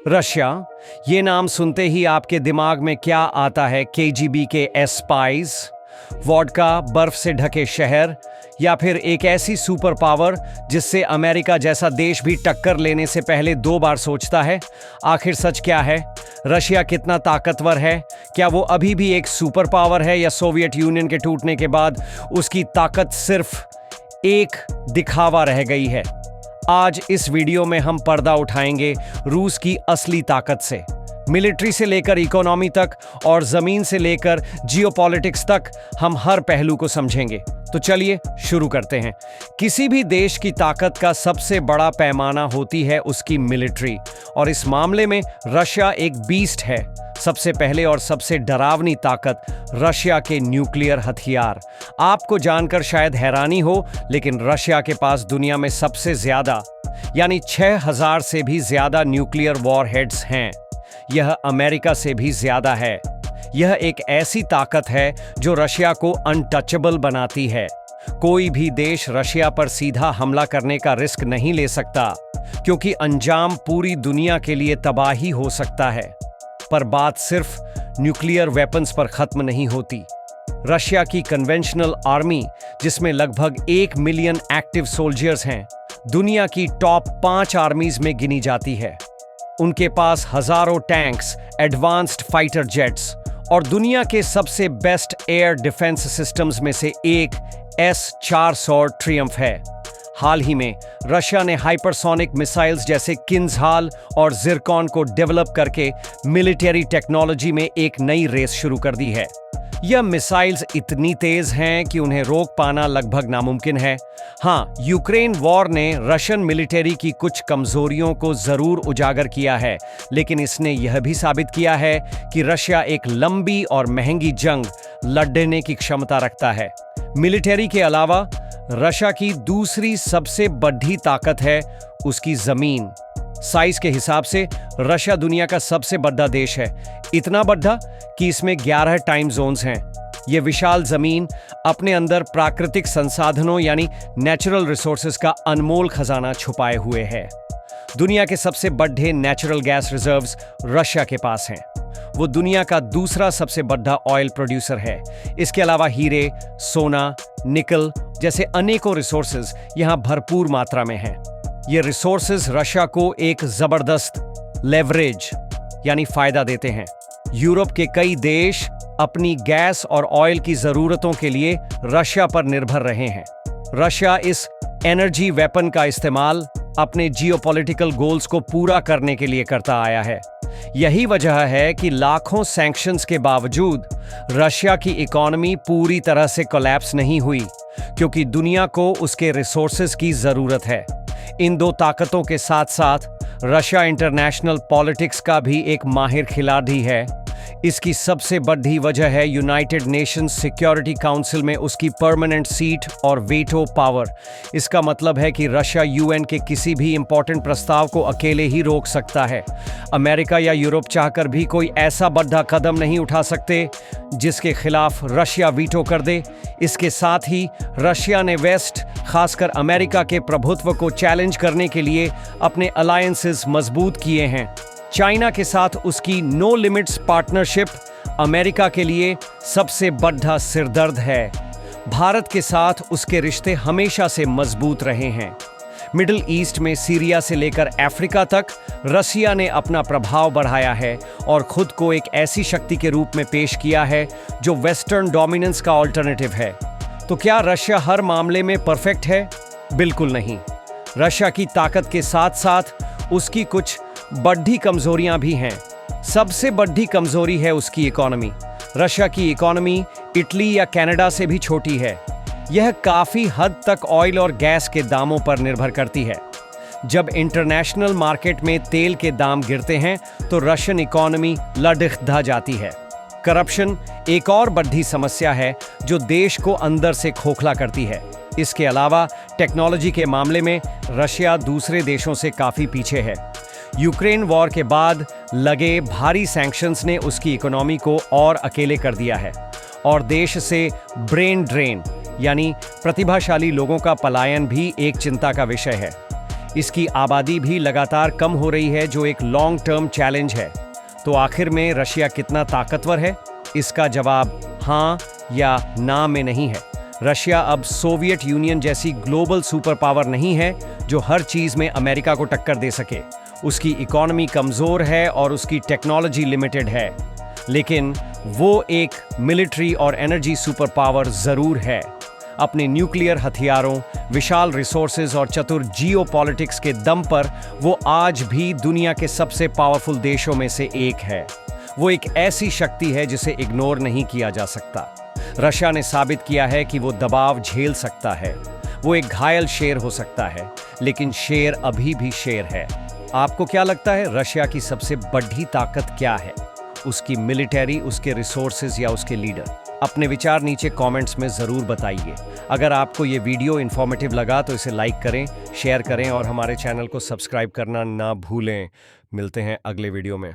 Russia, ये नाम सुनते ही आपके दिमाग में क्या आता है? केजीबी के स्पाइज, वोडका, बर्फ से ढके शहर, या फिर एक ऐसी सुपर पावर जिससे अमेरिका जैसा देश भी टक्कर लेने से पहले 2 बार सोचता है? आखिर सच क्या है? रशिया कितना ताकतवर है? क्या वो अभी भी एक सुपर पावर है, या सोवियत यूनियन के टूटने के बाद उसकी ताकत सिर्फ एक दिखावा रह गई है? आज इस वीडियो में हम पर्दा उठाएंगे रूस की असली ताकत से, मिलिट्री से लेकर इकोनॉमी तक और जमीन से लेकर जियोपॉलिटिक्स तक हम हर पहलू को समझेंगे। तो चलिए शुरू करते हैं। किसी भी देश की ताकत का सबसे बड़ा पैमाना होती है उसकी मिलिट्री, और इस मामले में रशिया एक बीस्ट है। सबसे पहले और सबसे डरावनी ताकत रशिया के न्यूक्लियर हथियार। आपको जानकर शायद हैरानी हो, लेकिन रशिया के पास दुनिया में सबसे ज्यादा यानी 6000 से भी ज्यादा न्यूक्लियर वॉरहेड्स हैं। यह अमेरिका से भी ज्यादा है। यह एक ऐसी ताकत है जो रशिया को अनटचेबल बनाती है। कोई भी देश रशिया पर सीधा हमला करने का रिस्क नहीं ले सकता, क्योंकि अंजाम पूरी दुनिया के लिए तबाही हो सकता है। पर बात सिर्फ न्यूक्लियर वेपन्स पर खत्म नहीं होती। रशिया की कन्वेंशनल आर्मी, जिसमें लगभग 1 मिलियन एक्टिव सोल्जर्स हैं, दुनिया की टॉप 5 आर्मीज में गिनी जाती है। उनके पास हजारों टैंक्स, एडवांस्ड फाइटर जेट्स और दुनिया के सबसे बेस्ट एयर डिफेंस सिस्टम्स में से एक S-400 ट्रियम्फ है। हाल ही में रशिया ने हाइपरसोनिक मिसाइल्स जैसे किंजहाल और जिरकॉन को डेवलप करके मिलिट्री टेक्नोलॉजी में एक नई रेस शुरू कर दी है। यह मिसाइल्स इतनी तेज हैं कि उन्हें रोक पाना लगभग नामुमकिन है। हाँ, यूक्रेन वॉर ने रशियन मिलिट्री की कुछ कमजोरियों को जरूर उजागर किया है, लेकिन इसने यह भी साबित किया है कि रशिया एक लंबी और महंगी जंग लड़ने की क्षमता रखता है। मिलिट्री के अलावा रशिया की दूसरी सबसे बड़ी ताकत है उसकी जमीन। साइज के हिसाब से रशिया दुनिया का सबसे बड़ा देश है, इतना बड़ा कि इसमें 11 टाइम जोन्स हैं। यह विशाल जमीन अपने अंदर प्राकृतिक संसाधनों यानी नेचुरल रिसोर्सेज का अनमोल खजाना छुपाए हुए है। दुनिया के सबसे बड़े नेचुरल गैस रिजर्व्स रशिया के पास हैं। वो दुनिया का दूसरा सबसे बड़ा ऑयल प्रोड्यूसर है। इसके अलावा हीरे, सोना, निकल जैसे अनेकों रिसोर्सेज यहां भरपूर मात्रा में हैं। ये रिसोर्सेज रशिया को एक जबरदस्त लेवरेज यानी फायदा देते हैं। यूरोप के कई देश अपनी गैस और ऑयल की जरूरतों के लिए रशिया पर निर्भर रहे हैं। रशिया इस एनर्जी वेपन का इस्तेमाल अपने जियोपॉलिटिकल गोल्स को पूरा करने के लिए करता आया है। यही वजह है कि लाखों सैंक्शंस के बावजूद रशिया की इकोनॉमी पूरी तरह से कोलैप्स नहीं हुई, क्योंकि दुनिया को उसके रिसोर्सेज की जरूरत है। इन दो ताकतों के साथ साथ रशिया इंटरनेशनल पॉलिटिक्स का भी एक माहिर खिलाड़ी है। इसकी सबसे बड़ी वजह है यूनाइटेड नेशंस सिक्योरिटी काउंसिल में उसकी परमानेंट सीट और वेटो पावर। इसका मतलब है कि रशिया यूएन के किसी भी इंपॉर्टेंट प्रस्ताव को अकेले ही रोक सकता है। अमेरिका या यूरोप चाहकर भी कोई ऐसा बड़ा कदम नहीं उठा सकते जिसके खिलाफ रशिया वीटो कर दे। इसके साथ ही रशिया ने वेस्ट, खासकर अमेरिका के प्रभुत्व को चैलेंज करने के लिए अपने अलायंसेस मजबूत किए हैं। चाइना के साथ उसकी नो लिमिट्स पार्टनरशिप अमेरिका के लिए सबसे बड़ा सिरदर्द है। भारत के साथ उसके रिश्ते हमेशा से मजबूत रहे हैं। मिडिल ईस्ट में सीरिया से लेकर अफ्रीका तक रशिया ने अपना प्रभाव बढ़ाया है और खुद को एक ऐसी शक्ति के रूप में पेश किया है जो वेस्टर्न डोमिनेंस का ऑल्टरनेटिव है। तो क्या रशिया हर मामले में परफेक्ट है? बिल्कुल नहीं। रशिया की ताकत के साथ साथ उसकी कुछ बड़ी कमजोरियां भी हैं। सबसे बड़ी कमजोरी है उसकी इकोनॉमी। रशिया की इकोनॉमी इटली या कनाडा से भी छोटी है। यह काफी हद तक ऑयल और गैस के दामों पर निर्भर करती है। जब इंटरनेशनल मार्केट में तेल के दाम गिरते हैं तो रशियन इकोनॉमी लड़खड़ा जाती है। करप्शन एक और बड़ी समस्या है जो देश को अंदर से खोखला करती है। इसके अलावा टेक्नोलॉजी के मामले में रशिया दूसरे देशों से काफी पीछे है। यूक्रेन वॉर के बाद लगे भारी सैंक्शंस ने उसकी इकोनॉमी को और अकेले कर दिया है, और देश से ब्रेन ड्रेन यानी प्रतिभाशाली लोगों का पलायन भी एक चिंता का विषय है। इसकी आबादी भी लगातार कम हो रही है, जो एक लॉन्ग टर्म चैलेंज है। तो आखिर में रशिया कितना ताकतवर है? इसका जवाब हाँ या ना में नहीं है। रशिया अब सोवियत यूनियन जैसी ग्लोबल सुपर पावर नहीं है जो हर चीज में अमेरिका को टक्कर दे सके। उसकी इकोनॉमी कमजोर है और उसकी टेक्नोलॉजी लिमिटेड है, लेकिन वो एक मिलिट्री और एनर्जी सुपर पावर जरूर है। अपने न्यूक्लियर हथियारों, विशाल रिसोर्सेज और चतुर जियोपॉलिटिक्स के दम पर वो आज भी दुनिया के सबसे पावरफुल देशों में से एक है। वो एक ऐसी शक्ति है जिसे इग्नोर नहीं किया जा सकता। रशिया ने साबित किया है कि वो दबाव झेल सकता है। वो एक घायल शेर हो सकता है, लेकिन शेर अभी भी शेर है। आपको क्या लगता है, रशिया की सबसे बड़ी ताकत क्या है? उसकी मिलिट्री, उसके रिसोर्सेज या उसके लीडर? अपने विचार नीचे कमेंट्स में ज़रूर बताइए। अगर आपको ये वीडियो इन्फॉर्मेटिव लगा तो इसे लाइक करें, शेयर करें और हमारे चैनल को सब्सक्राइब करना ना भूलें। मिलते हैं अगले वीडियो में।